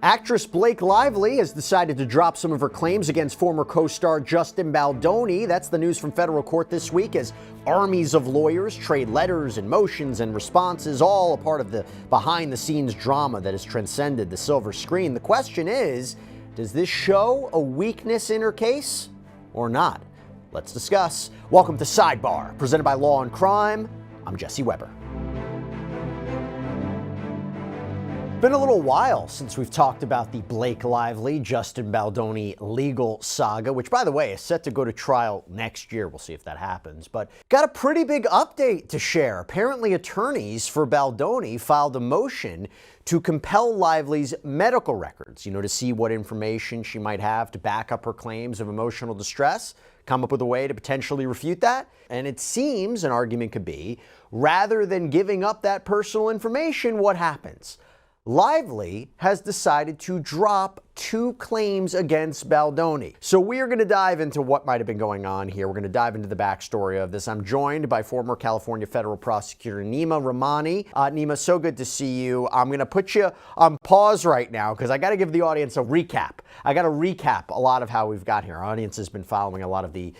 Actress Blake Lively has decided to drop some of her claims against former co-star Justin Baldoni. That's the news from federal court this week as armies of lawyers trade letters and motions and responses, all a part of the behind-the-scenes drama that has transcended the silver screen. The question is, does this show a weakness in her case or not? Let's discuss. Welcome to Sidebar, presented by Law&Crime. I'm Jesse Weber. Been a little while since we've talked about the Blake Lively, Justin Baldoni legal saga, which, by the way, is set to go to trial next year. We'll see if that happens. But got a pretty big update to share. Apparently, attorneys for Baldoni filed a motion to compel Lively's medical records, to see what information she might have to back up her claims of emotional distress, come up with a way to potentially refute that. And it seems an argument could be, rather than giving up that personal information, what happens? Lively has decided to drop two claims against Baldoni. So we are going to dive into what might have been going on here. We're going to dive into the backstory of this. I'm joined by former California federal prosecutor Neama Rahmani. Neama, so good to see you. I'm going to put you on pause right now because I got to give the audience a recap. I got to recap a lot of how we've got here. Our audience has been following a lot of the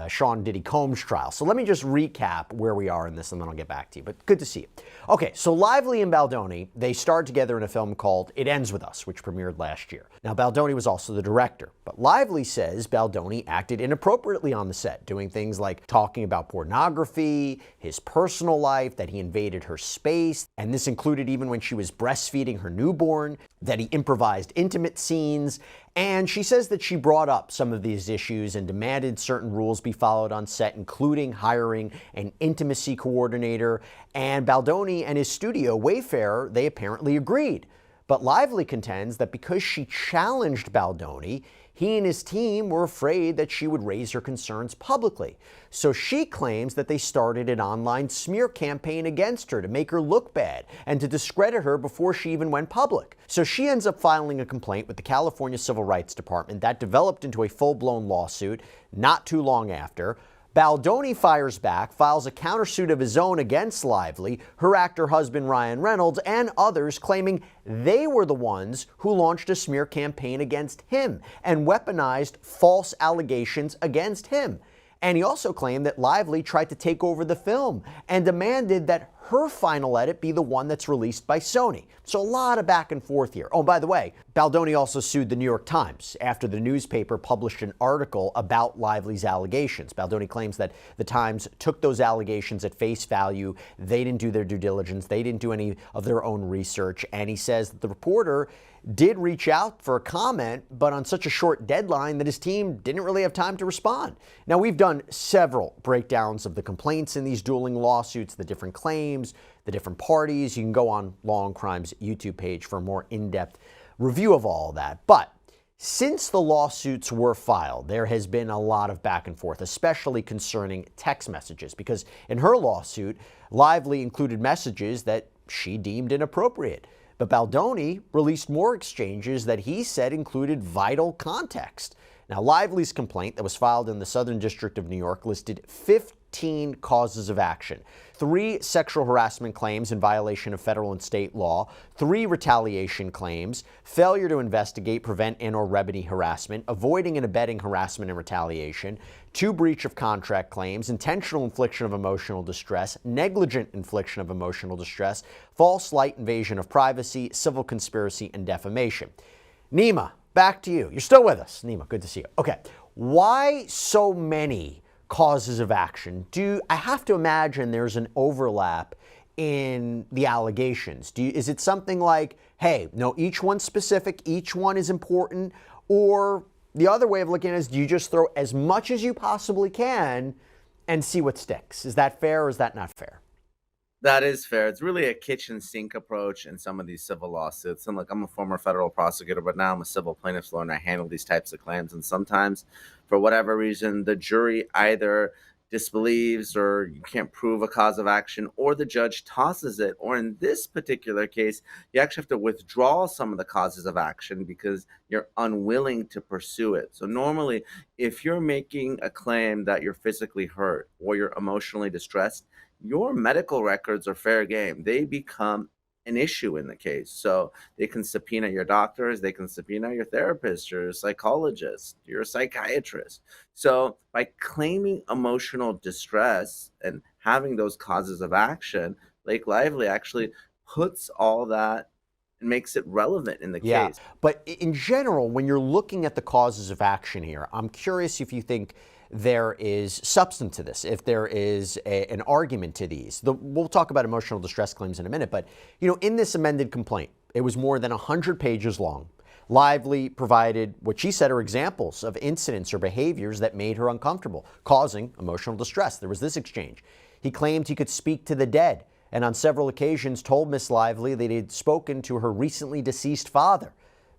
Sean Diddy Combs trial. So let me just recap where we are in this and then I'll get back to you. But good to see you. Okay, so Lively and Baldoni, they starred together in a film called It Ends With Us, which premiered last year. Now, Baldoni was also the director, but Lively says Baldoni acted inappropriately on the set, doing things like talking about pornography, his personal life, that he invaded her space, and this included even when she was breastfeeding her newborn, that he improvised intimate scenes, and she says that she brought up some of these issues and demanded certain rules be followed on set, including hiring an intimacy coordinator, and Baldoni and his studio, Wayfarer, they apparently agreed. But Lively contends that because she challenged Baldoni, he and his team were afraid that she would raise her concerns publicly. So she claims that they started an online smear campaign against her to make her look bad and to discredit her before she even went public. So she ends up filing a complaint with the California Civil Rights Department that developed into a full-blown lawsuit not too long after. Baldoni fires back, files a countersuit of his own against Lively, her actor husband Ryan Reynolds, and others, claiming they were the ones who launched a smear campaign against him and weaponized false allegations against him. And he also claimed that Lively tried to take over the film and demanded that her final edit be the one that's released by Sony. So a lot of back and forth here. Oh, by the way, Baldoni also sued the New York Times after the newspaper published an article about Lively's allegations. Baldoni claims that the Times took those allegations at face value. They didn't do their due diligence. They didn't do any of their own research. And he says that the reporter did reach out for a comment, but on such a short deadline that his team didn't really have time to respond. Now, we've done several breakdowns of the complaints in these dueling lawsuits, the different claims, the different parties. You can go on Law&Crime's YouTube page for a more in-depth review of all of that. But since the lawsuits were filed, there has been a lot of back and forth, especially concerning text messages, because in her lawsuit, Lively included messages that she deemed inappropriate. But Baldoni released more exchanges that he said included vital context. Now, Lively's complaint that was filed in the Southern District of New York listed 15 causes of action, 3 sexual harassment claims in violation of federal and state law, 3 retaliation claims, failure to investigate, prevent, and/or remedy harassment, avoiding and abetting harassment and retaliation, 2 breach of contract claims, intentional infliction of emotional distress, negligent infliction of emotional distress, false light invasion of privacy, civil conspiracy, and defamation. Neama, back to you. You're still with us. Neama, good to see you. Okay, why so many causes of action? I have to imagine there's an overlap in the allegations. Is it something like, hey, no, each one's specific, each one is important, or the other way of looking at it is, do you just throw as much as you possibly can and see what sticks? Is that fair or is that not fair? That is fair. It's really a kitchen sink approach in some of these civil lawsuits. And look, I'm a former federal prosecutor, but now I'm a civil plaintiff's lawyer and I handle these types of claims. And sometimes, for whatever reason, the jury either disbelieves or you can't prove a cause of action, or the judge tosses it. Or in this particular case, you actually have to withdraw some of the causes of action because you're unwilling to pursue it. So normally, if you're making a claim that you're physically hurt or you're emotionally distressed, your medical records are fair game. They become an issue in the case. So they can subpoena your doctors, they can subpoena your therapist, your psychologist, your psychiatrist. So by claiming emotional distress and having those causes of action, Blake Lively actually puts all that and makes it relevant in the Yeah, case. but in general, when you're looking at the causes of action here, I'm curious if you think there is substance to this, if there is an argument to these. We'll talk about emotional distress claims in a minute, but in this amended complaint, it was more than 100 pages long. Lively provided what she said are examples of incidents or behaviors that made her uncomfortable, causing emotional distress. There was this exchange. He claimed he could speak to the dead, and on several occasions told Miss Lively that he had spoken to her recently deceased father.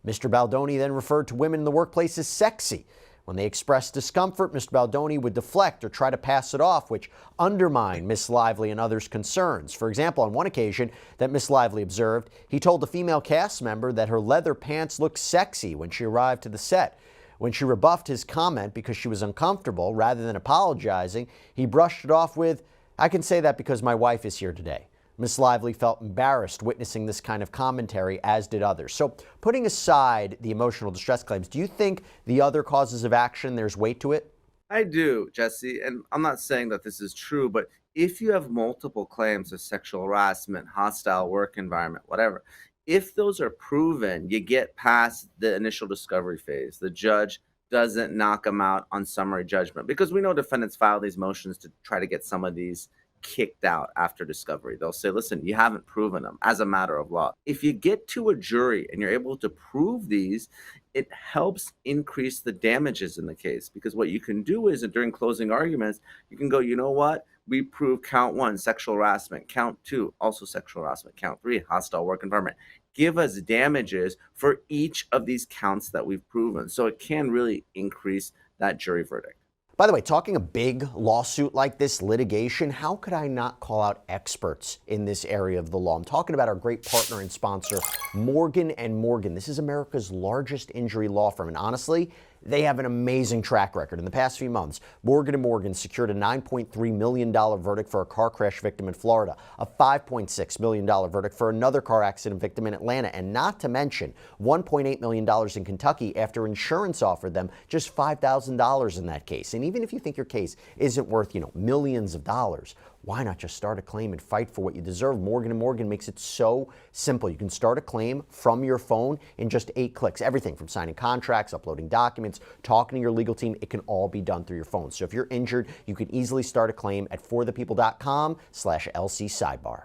Mr. Baldoni then referred to women in the workplace as sexy. When they expressed discomfort, Mr. Baldoni would deflect or try to pass it off, which undermined Miss Lively and others' concerns. For example, on one occasion that Miss Lively observed, he told a female cast member that her leather pants looked sexy when she arrived to the set. When she rebuffed his comment because she was uncomfortable, rather than apologizing, he brushed it off with, "I can say that because my wife is here today." Miss Lively felt embarrassed witnessing this kind of commentary, as did others. So putting aside the emotional distress claims, do you think the other causes of action, there's weight to it? I do, Jesse, and I'm not saying that this is true, but if you have multiple claims of sexual harassment, hostile work environment, whatever, if those are proven, you get past the initial discovery phase. The judge doesn't knock them out on summary judgment, because we know defendants file these motions to try to get some of these kicked out after discovery. They'll say, listen, you haven't proven them as a matter of law. If you get to a jury and you're able to prove these, it helps increase the damages in the case, because what you can do is during closing arguments, you can go, you know what? We prove count 1, sexual harassment, count 2, also sexual harassment, count 3, hostile work environment. Give us damages for each of these counts that we've proven. So it can really increase that jury verdict. By the way, talking a big lawsuit like this, litigation, how could I not call out experts in this area of the law? I'm talking about our great partner and sponsor, Morgan & Morgan. This is America's largest injury law firm, and honestly, they have an amazing track record. In the past few months, Morgan & Morgan secured a $9.3 million verdict for a car crash victim in Florida, a $5.6 million verdict for another car accident victim in Atlanta, and not to mention $1.8 million in Kentucky after insurance offered them just $5,000 in that case. And even if you think your case isn't worth, millions of dollars, why not just start a claim and fight for what you deserve? Morgan & Morgan makes it so simple. You can start a claim from your phone in just 8 clicks. Everything from signing contracts, uploading documents, talking to your legal team, it can all be done through your phone. So if you're injured, you can easily start a claim at forthepeople.com/LC Sidebar.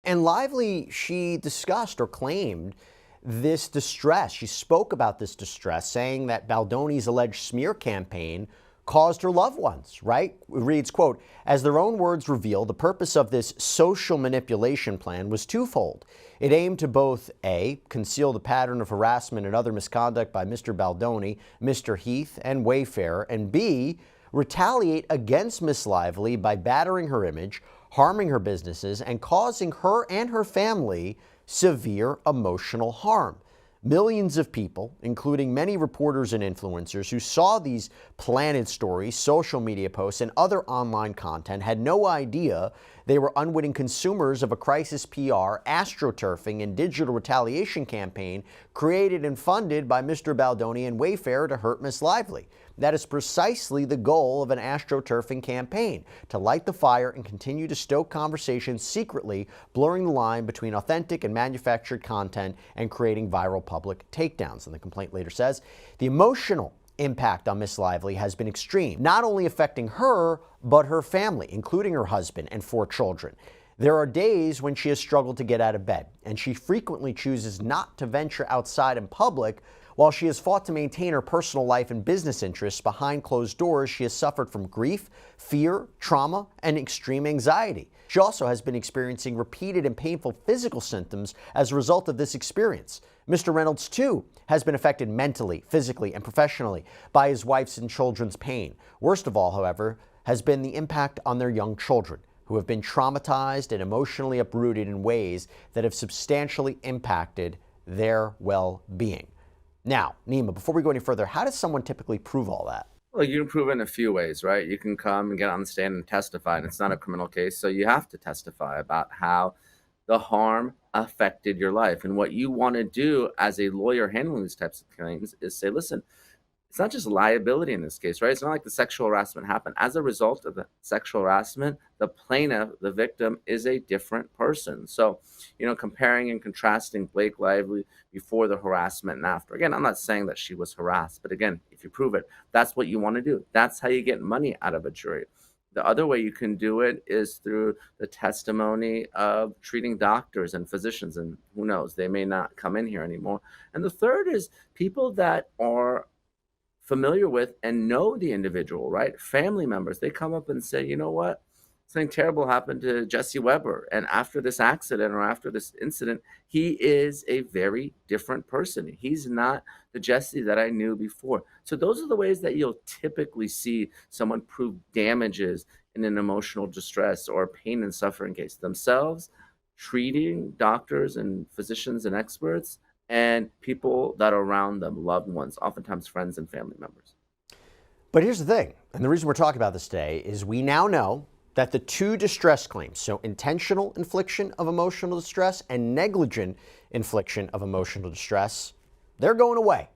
And Lively, she discussed or claimed this distress. She spoke about this distress, saying that Baldoni's alleged smear campaign caused her loved ones, right? It reads, quote, as their own words reveal, the purpose of this social manipulation plan was twofold. It aimed to both A, conceal the pattern of harassment and other misconduct by Mr. Baldoni, Mr. Heath, and Wayfarer, and B, retaliate against Miss Lively by battering her image, harming her businesses, and causing her and her family severe emotional harm. Millions of people, including many reporters and influencers who saw these planted stories, social media posts, and other online content, had no idea they were unwitting consumers of a crisis PR, astroturfing, and digital retaliation campaign created and funded by Mr. Baldoni and Wayfarer to hurt Miss Lively. That is precisely the goal of an astroturfing campaign, to light the fire and continue to stoke conversations secretly, blurring the line between authentic and manufactured content and creating viral public takedowns. And the complaint later says, the emotional impact on Miss Lively has been extreme, not only affecting her, but her family, including her husband and 4 children. There are days when she has struggled to get out of bed, and she frequently chooses not to venture outside in public. While she has fought to maintain her personal life and business interests behind closed doors, she has suffered from grief, fear, trauma, and extreme anxiety. She also has been experiencing repeated and painful physical symptoms as a result of this experience. Mr. Reynolds, too, has been affected mentally, physically, and professionally by his wife's and children's pain. Worst of all, however, has been the impact on their young children, who have been traumatized and emotionally uprooted in ways that have substantially impacted their well-being. Now, Neama, before we go any further, how does someone typically prove all that? Well, you can prove it in a few ways, right? You can come and get on the stand and testify, and it's not a criminal case, so you have to testify about how the harm affected your life. And what you want to do as a lawyer handling these types of claims is say, listen, it's not just liability in this case, right? It's not like the sexual harassment happened. As a result of the sexual harassment, the plaintiff, the victim, is a different person. So, comparing and contrasting Blake Lively before the harassment and after. Again, I'm not saying that she was harassed, but again, if you prove it, that's what you want to do. That's how you get money out of a jury. The other way you can do it is through the testimony of treating doctors and physicians, and who knows, they may not come in here anymore. And the third is people that are familiar with and know the individual, right? Family members, they come up and say, you know what? Something terrible happened to Jesse Weber. And after this accident or after this incident, he is a very different person. He's not the Jesse that I knew before. So those are the ways that you'll typically see someone prove damages in an emotional distress or pain and suffering case themselves, treating doctors and physicians and experts, and people that are around them, loved ones, oftentimes friends and family members. But here's the thing, and the reason we're talking about this today is we now know that the two distress claims, so intentional infliction of emotional distress and negligent infliction of emotional distress, they're going away.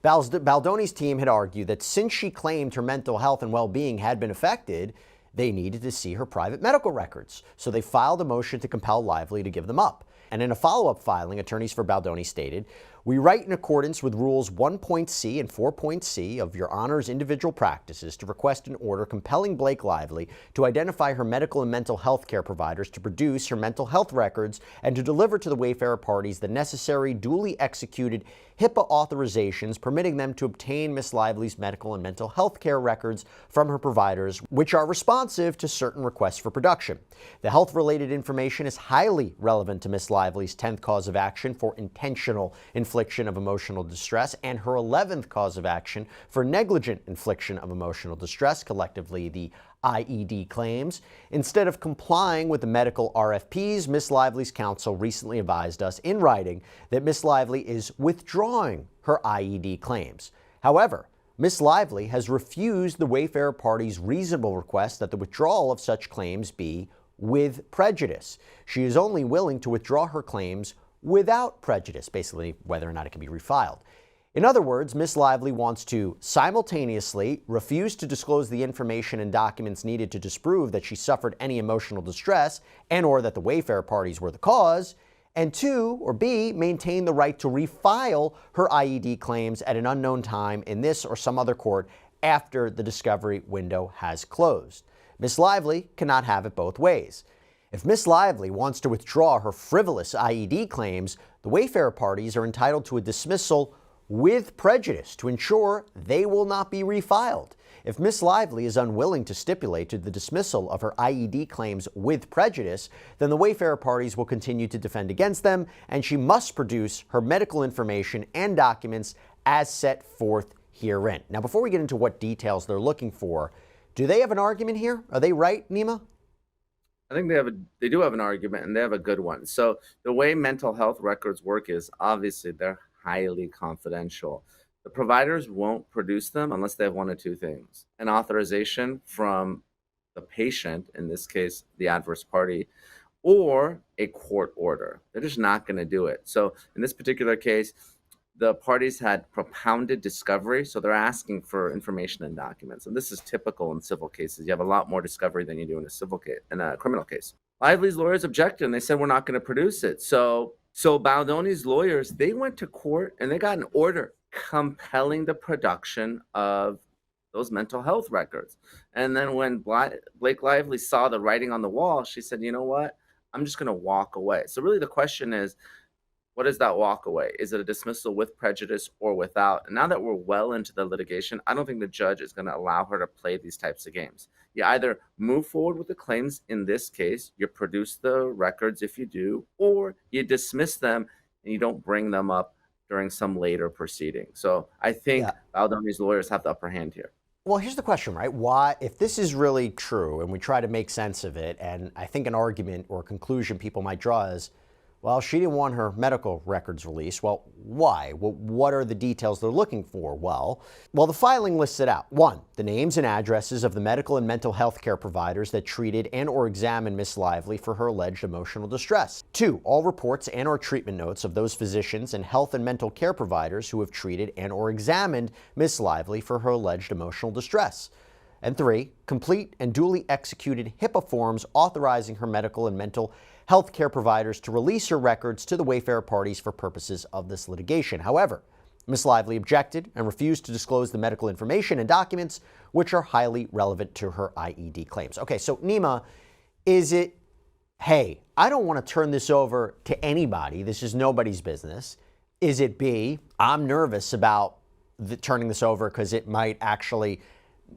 Baldoni's team had argued that since she claimed her mental health and well-being had been affected, they needed to see her private medical records. So they filed a motion to compel Lively to give them up. And in a follow-up filing, attorneys for Baldoni stated, "We write in accordance with Rules 1.c and 4.c of Your Honor's individual practices to request an order compelling Blake Lively to identify her medical and mental health care providers to produce her mental health records and to deliver to the Wayfarer parties the necessary duly executed HIPAA authorizations permitting them to obtain Miss Lively's medical and mental health care records from her providers, which are responsive to certain requests for production. The health-related information is highly relevant to Miss Lively's 10th cause of action for intentional infliction of emotional distress and her 11th cause of action for negligent infliction of emotional distress, collectively the IED claims. Instead of complying with the medical RFPs, Miss Lively's counsel recently advised us in writing that Miss Lively is withdrawing her IED claims. However, Miss Lively has refused the Wayfarer party's reasonable request that the withdrawal of such claims be with prejudice. She is only willing to withdraw her claims without prejudice, basically whether or not it can be refiled. In other words, Miss Lively wants to simultaneously refuse to disclose the information and documents needed to disprove that she suffered any emotional distress and or that the Wayfarer parties were the cause, and two, or B, maintain the right to refile her IED claims at an unknown time in this or some other court after the discovery window has closed. Miss Lively cannot have it both ways. If Miss Lively wants to withdraw her frivolous IED claims, the Wayfarer parties are entitled to a dismissal with prejudice to ensure they will not be refiled. If Miss Lively is unwilling to stipulate to the dismissal of her IED claims with prejudice, then the Wayfarer parties will continue to defend against them, and she must produce her medical information and documents as set forth herein. Now, before we get into what details they're looking for, do they have an argument here? Are they right, Neama? I think they do have an argument, and they have a good one. So the way mental health records work is obviously they're highly confidential. The providers won't produce them unless they have one of two things: an authorization from the patient, in this case, the adverse party, or a court order. They're just not going to do it. So in this particular case, the parties had propounded discovery, so they're asking for information and documents. And this is typical in civil cases. You have a lot more discovery than you do in a civil case, in a criminal case. Lively's lawyers objected, and they said, we're not going to produce it. So Baldoni's lawyers, they went to court, and they got an order compelling the production of those mental health records. And then when Blake Lively saw the writing on the wall, she said, you know what? I'm just going to walk away. So really the question is, what is that walk away? Is it a dismissal with prejudice or without? And now that we're well into the litigation, I don't think the judge is going to allow her to play these types of games. You either move forward with the claims in this case, you produce the records if you do, or you dismiss them and you don't bring them up during some later proceeding. So I think Baldoni's lawyers have the upper hand here. Well, here's the question, right? Why, if this is really true and we try to make sense of it, and I think an argument or conclusion people might draw is, Well, she didn't want her medical records released. Well, why? What are the details they're looking for? Well, the filing lists it out. 1, the names and addresses of the medical and mental health care providers that treated and or examined Miss Lively for her alleged emotional distress. 2, all reports and or treatment notes of those physicians and health and mental care providers who have treated and or examined Miss Lively for her alleged emotional distress. And 3, complete and duly executed HIPAA forms authorizing her medical and mental health care providers to release her records to the Wayfarer parties for purposes of this litigation. However, Ms. Lively objected and refused to disclose the medical information and documents which are highly relevant to her IED claims. Okay, so Neama, is it, hey, I don't want to turn this over to anybody, this is nobody's business? Is it B, I'm nervous about turning this over because it might actually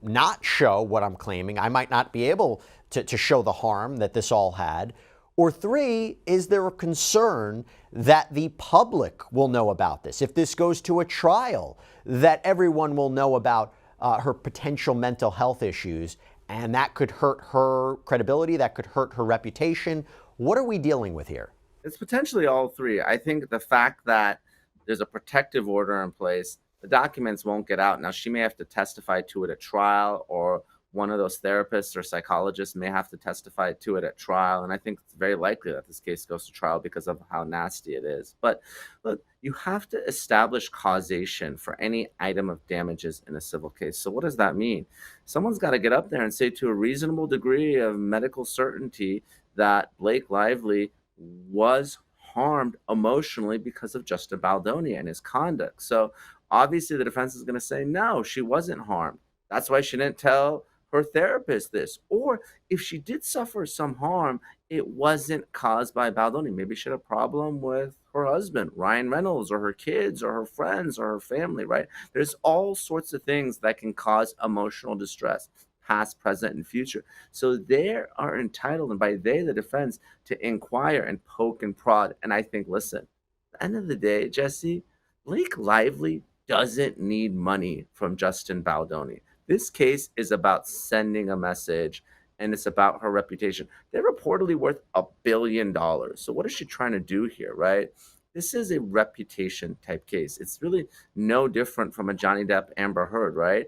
not show what I'm claiming, I might not be able to show the harm that this all had? Or 3, is there a concern that the public will know about this? If this goes to a trial, that everyone will know about her potential mental health issues, and that could hurt her credibility, that could hurt her reputation. What are we dealing with here? It's potentially all 3. I think the fact that there's a protective order in place, the documents won't get out. Now, she may have to testify to it at trial, or one of those therapists or psychologists may have to testify to it at trial. And I think it's very likely that this case goes to trial because of how nasty it is. But look, you have to establish causation for any item of damages in a civil case. So what does that mean? Someone's got to get up there and say to a reasonable degree of medical certainty that Blake Lively was harmed emotionally because of Justin Baldoni and his conduct. So obviously the defense is going to say, no, she wasn't harmed. That's why she didn't tell her therapist this. Or if she did suffer some harm, it wasn't caused by Baldoni. Maybe she had a problem with her husband, Ryan Reynolds, or her kids, or her friends, or her family, right? There's all sorts of things that can cause emotional distress, past, present, and future. So they are entitled, and by they, the defense, to inquire and poke and prod. And I think, listen, at the end of the day, Jesse, Blake Lively doesn't need money from Justin Baldoni. This case is about sending a message, and it's about her reputation. They're reportedly worth $1 billion. So what is she trying to do here, right? This is a reputation type case. It's really no different from a Johnny Depp Amber Heard, right?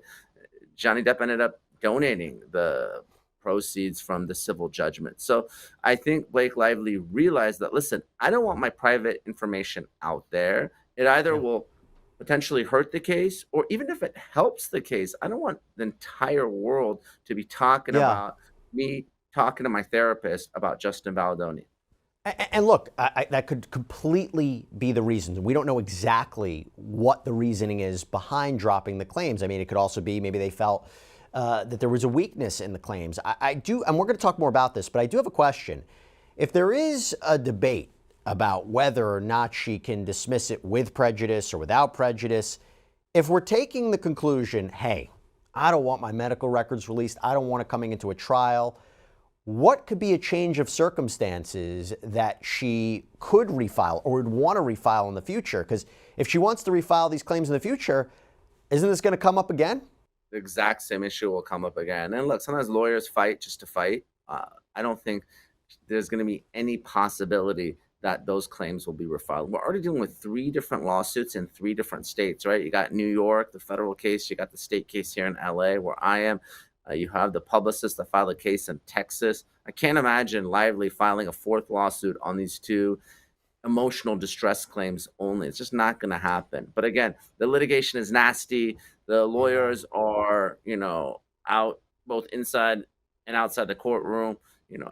Johnny Depp ended up donating the proceeds from the civil judgment. So I think Blake Lively realized that, listen, I don't want my private information out there. It either will potentially hurt the case, or even if it helps the case, I don't want the entire world to be talking about me talking to my therapist about Justin Baldoni. And look, that could completely be the reason. We don't know exactly what the reasoning is behind dropping the claims. I mean, it could also be maybe they felt that there was a weakness in the claims. I do, and we're going to talk more about this, but I do have a question. If there is a debate about whether or not she can dismiss it with prejudice or without prejudice, if we're taking the conclusion, hey, I don't want my medical records released, I don't want it coming into a trial, what could be a change of circumstances that she could refile or would want to refile in the future? Because if she wants to refile these claims in the future, isn't this going to come up again? The exact same issue will come up again. And look, sometimes lawyers fight just to fight. I don't think there's going to be any possibility that those claims will be refiled. We're already dealing with 3 different lawsuits in 3 different states, right? You got New York, the federal case. You got the state case here in LA, where I am. You have the publicist that filed a case in Texas. I can't imagine Lively filing a 4th lawsuit on these 2 emotional distress claims only. It's just not going to happen. But again, the litigation is nasty. The lawyers are, out both inside and outside the courtroom,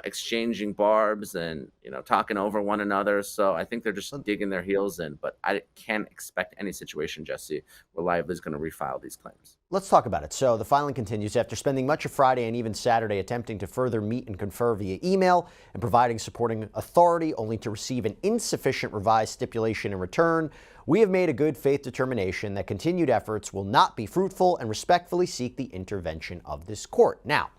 exchanging barbs and, talking over one another. So I think they're just digging their heels in. But I can't expect any situation, Jesse, where Lively is going to refile these claims. Let's talk about it. So the filing continues after spending much of Friday and even Saturday attempting to further meet and confer via email and providing supporting authority, only to receive an insufficient revised stipulation in return. We have made a good faith determination that continued efforts will not be fruitful and respectfully seek the intervention of this court. Now,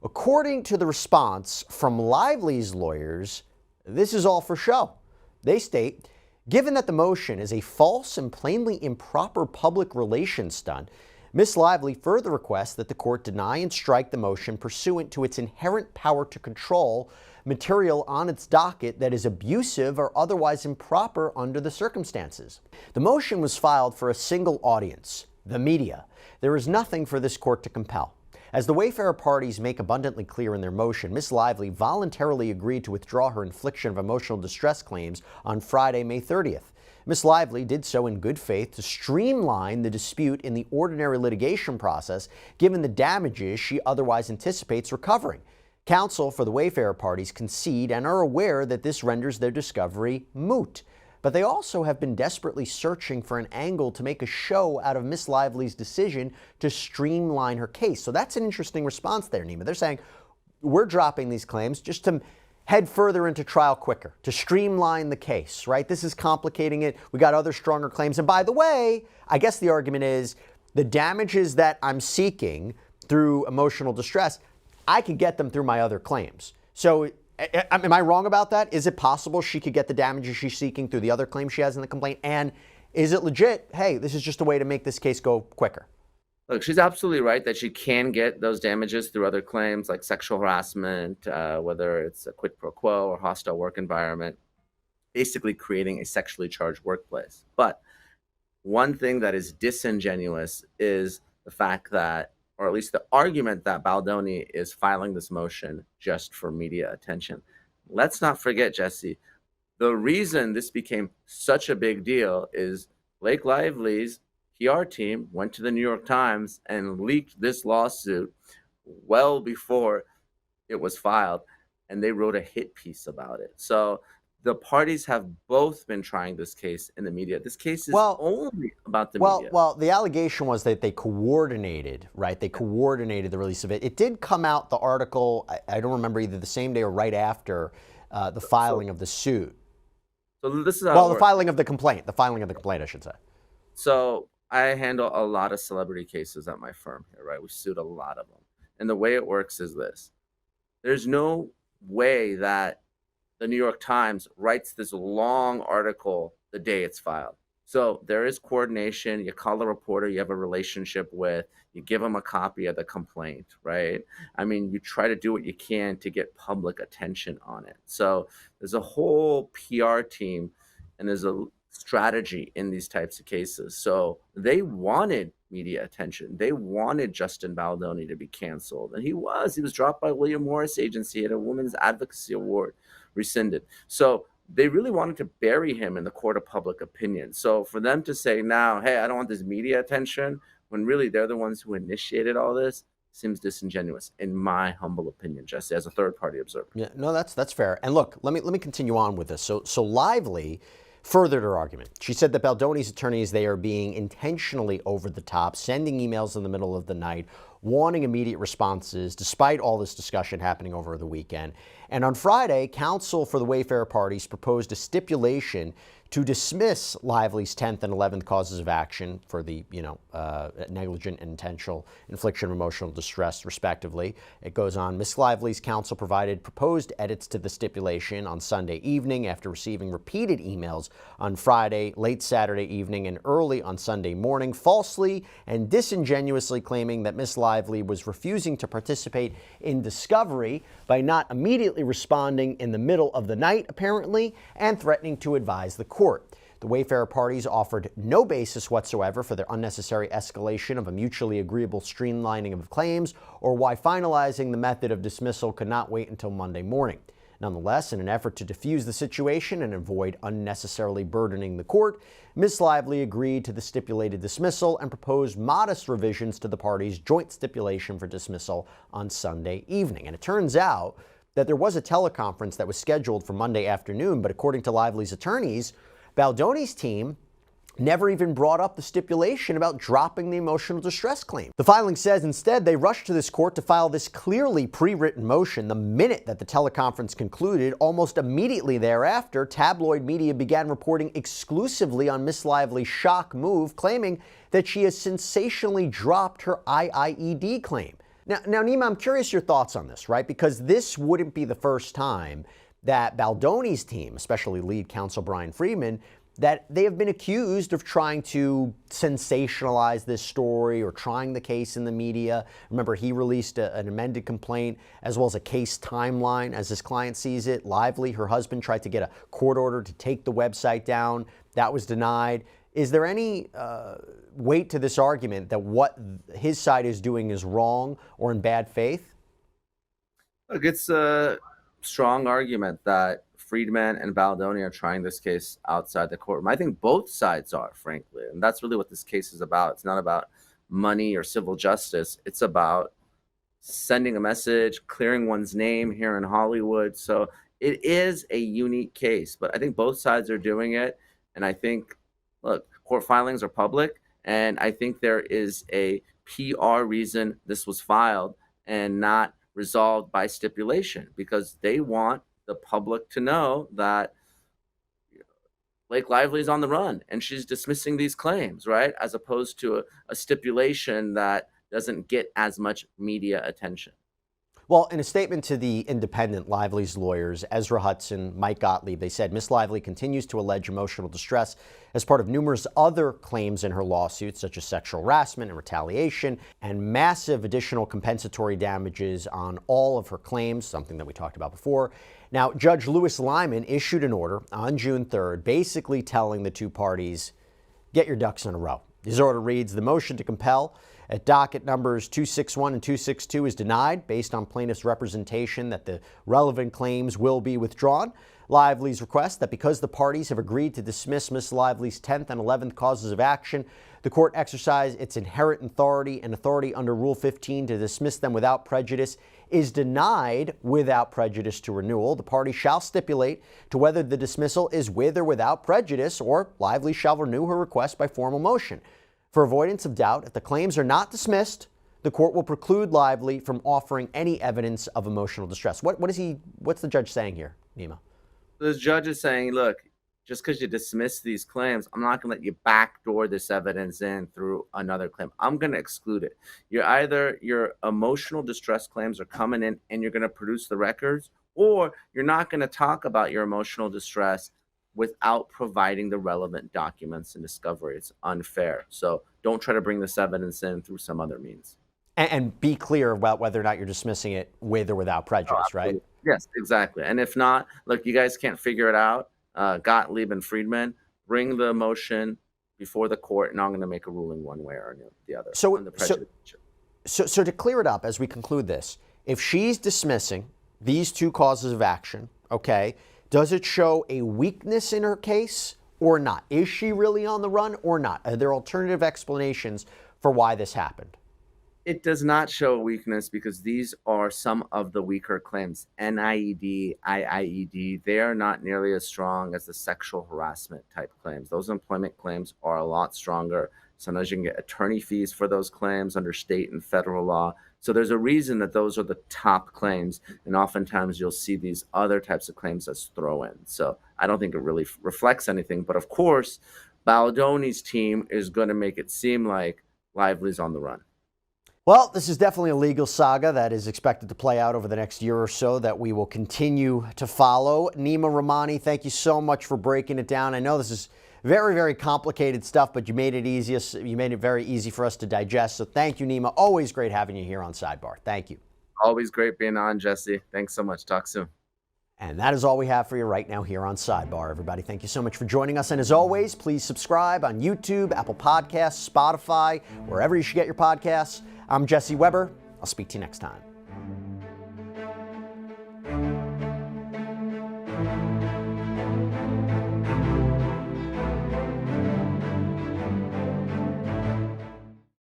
according to the response from Lively's lawyers, this is all for show. They state, given that the motion is a false and plainly improper public relations stunt Ms. Lively further requests that the court deny and strike the motion pursuant to its inherent power to control material on its docket that is abusive or otherwise improper under the circumstances. The motion was filed for a single audience, the media. There is nothing for this court to compel. As the Wayfarer parties make abundantly clear in their motion, Ms. Lively voluntarily agreed to withdraw her infliction of emotional distress claims on Friday, May 30th. Ms. Lively did so in good faith to streamline the dispute in the ordinary litigation process, given the damages she otherwise anticipates recovering. Counsel for the Wayfarer parties concede and are aware that this renders their discovery moot. But they also have been desperately searching for an angle to make a show out of Ms. Lively's decision to streamline her case. So that's an interesting response there, Neama. They're saying, we're dropping these claims just to head further into trial quicker, to streamline the case, right? This is complicating it. We got other stronger claims. And by the way, I guess the argument is the damages that I'm seeking through emotional distress, I could get them through my other claims. So am I wrong about that? Is it possible she could get the damages she's seeking through the other claims she has in the complaint? And is it legit, hey, this is just a way to make this case go quicker? Look, she's absolutely right that she can get those damages through other claims like sexual harassment, whether it's a quid pro quo or hostile work environment, basically creating a sexually charged workplace. But one thing that is disingenuous is the fact that, or at least the argument that Baldoni is filing this motion just for media attention. Let's not forget, Jesse, the reason this became such a big deal is Blake Lively's PR team went to the New York Times and leaked this lawsuit well before it was filed, and they wrote a hit piece about it. So the parties have both been trying this case in the media. This case is only about the media. Well, the allegation was that they coordinated, right? They coordinated the release of it. It did come out, the article, I don't remember, either the same day or right after the filing of the suit. So this is how the filing of the complaint. The filing of the complaint, I should say. So I handle a lot of celebrity cases at my firm here, right? We sued a lot of them. And the way it works is this. There's no way that the New York Times writes this long article the day it's filed. So there is coordination. You call a reporter you have a relationship with, you give them a copy of the complaint, right? I mean, you try to do what you can to get public attention on it. So there's a whole PR team and there's a strategy in these types of cases. So they wanted media attention. They wanted Justin Baldoni to be canceled. And he was dropped by William Morris Agency at a Women's Advocacy Award, rescinded. So they really wanted to bury him in the court of public opinion. So for them to say now, hey, I don't want this media attention, when really they're the ones who initiated all this, seems disingenuous, in my humble opinion, Jesse, as a third-party observer. Yeah, no, that's fair. And look, let me continue on with this. So Lively furthered her argument. She said that Baldoni's attorneys, they are being intentionally over the top, sending emails in the middle of the night, wanting immediate responses, despite all this discussion happening over the weekend. And on Friday, counsel for the Wayfarer parties proposed a stipulation to dismiss Lively's 10th and 11th causes of action for the, negligent and intentional infliction of emotional distress, respectively. It goes on. Ms. Lively's counsel provided proposed edits to the stipulation on Sunday evening after receiving repeated emails on Friday, late Saturday evening, and early on Sunday morning, falsely and disingenuously claiming that Ms. Lively was refusing to participate in discovery by not immediately responding in the middle of the night, apparently, and threatening to advise the court. The Wayfarer parties offered no basis whatsoever for their unnecessary escalation of a mutually agreeable streamlining of claims or why finalizing the method of dismissal could not wait until Monday morning. Nonetheless, in an effort to diffuse the situation and avoid unnecessarily burdening the court, Ms. Lively agreed to the stipulated dismissal and proposed modest revisions to the parties' joint stipulation for dismissal on Sunday evening. And it turns out that there was a teleconference that was scheduled for Monday afternoon, but according to Lively's attorneys, Baldoni's team never even brought up the stipulation about dropping the emotional distress claim. The filing says instead they rushed to this court to file this clearly pre-written motion the minute that the teleconference concluded. Almost immediately thereafter, tabloid media began reporting exclusively on Ms. Lively's shock move, claiming that she has sensationally dropped her IIED claim. Now, Neama, I'm curious your thoughts on this, right? Because this wouldn't be the first time that Baldoni's team, especially lead counsel Brian Friedman, that they have been accused of trying to sensationalize this story or trying the case in the media. Remember, he released an amended complaint as well as a case timeline as his client sees it. Lively, her husband, tried to get a court order to take the website down. That was denied. Is there any weight to this argument that what his side is doing is wrong or in bad faith? Look, it's a strong argument that Friedman and Baldoni are trying this case outside the courtroom. I think both sides are, frankly, and that's really what this case is about. It's not about money or civil justice. It's about sending a message, clearing one's name here in Hollywood. So it is a unique case, but I think both sides are doing it. And I think, look, court filings are public, and I think there is a PR reason this was filed and not resolved by stipulation, because they want the public to know that Blake Lively is on the run and she's dismissing these claims, right? As opposed to a stipulation that doesn't get as much media attention. Well, in a statement to The Independent, Lively's lawyers, Ezra Hudson, Mike Gottlieb, they said Miss Lively continues to allege emotional distress as part of numerous other claims in her lawsuits, such as sexual harassment and retaliation, and massive additional compensatory damages on all of her claims, something that we talked about before. Now, Judge Louis Lyman issued an order on June 3rd, basically telling the two parties, get your ducks in a row. His order reads, the motion to compel at docket numbers 261 and 262 is denied based on plaintiff's representation that the relevant claims will be withdrawn. Lively's request that because the parties have agreed to dismiss Miss Lively's 10th and 11th causes of action, the court exercise its inherent authority and authority under Rule 15 to dismiss them without prejudice is denied without prejudice to renewal. The party shall stipulate to whether the dismissal is with or without prejudice, or Lively shall renew her request by formal motion. For avoidance of doubt, if the claims are not dismissed, the court will preclude Lively from offering any evidence of emotional distress. What's the judge saying here, Neama? The judge is saying, look, just because you dismiss these claims, I'm not going to let you backdoor this evidence in through another claim. I'm going to exclude it. Your emotional distress claims are coming in and you're going to produce the records, or you're not going to talk about your emotional distress without providing the relevant documents and discovery. It's unfair. So don't try to bring this evidence in through some other means. And be clear about whether or not you're dismissing it with or without prejudice, right? Yes, exactly. And if not, look, you guys can't figure it out. Gottlieb and Friedman, bring the motion before the court, and I'm going to make a ruling one way or the other. So to clear it up as we conclude this, if she's dismissing these two causes of action, okay, does it show a weakness in her case or not? Is she really on the run or not? Are there alternative explanations for why this happened? It does not show a weakness because these are some of the weaker claims. NIED, IIED, they are not nearly as strong as the sexual harassment type claims. Those employment claims are a lot stronger. Sometimes you can get attorney fees for those claims under state and federal law. So there's a reason that those are the top claims, and oftentimes you'll see these other types of claims as throw-in. So I don't think it really reflects anything. But of course, Baldoni's team is going to make it seem like Lively's on the run. Well, this is definitely a legal saga that is expected to play out over the next year or so that we will continue to follow. Neama Rahmani, thank you so much for breaking it down. I know this is very, very complicated stuff, but you made it very easy for us to digest. So thank you, Neama. Always great having you here on Sidebar. Thank you. Always great being on, Jesse. Thanks so much. Talk soon. And that is all we have for you right now here on Sidebar. Everybody, thank you so much for joining us. And as always, please subscribe on YouTube, Apple Podcasts, Spotify, wherever you should get your podcasts. I'm Jesse Weber. I'll speak to you next time.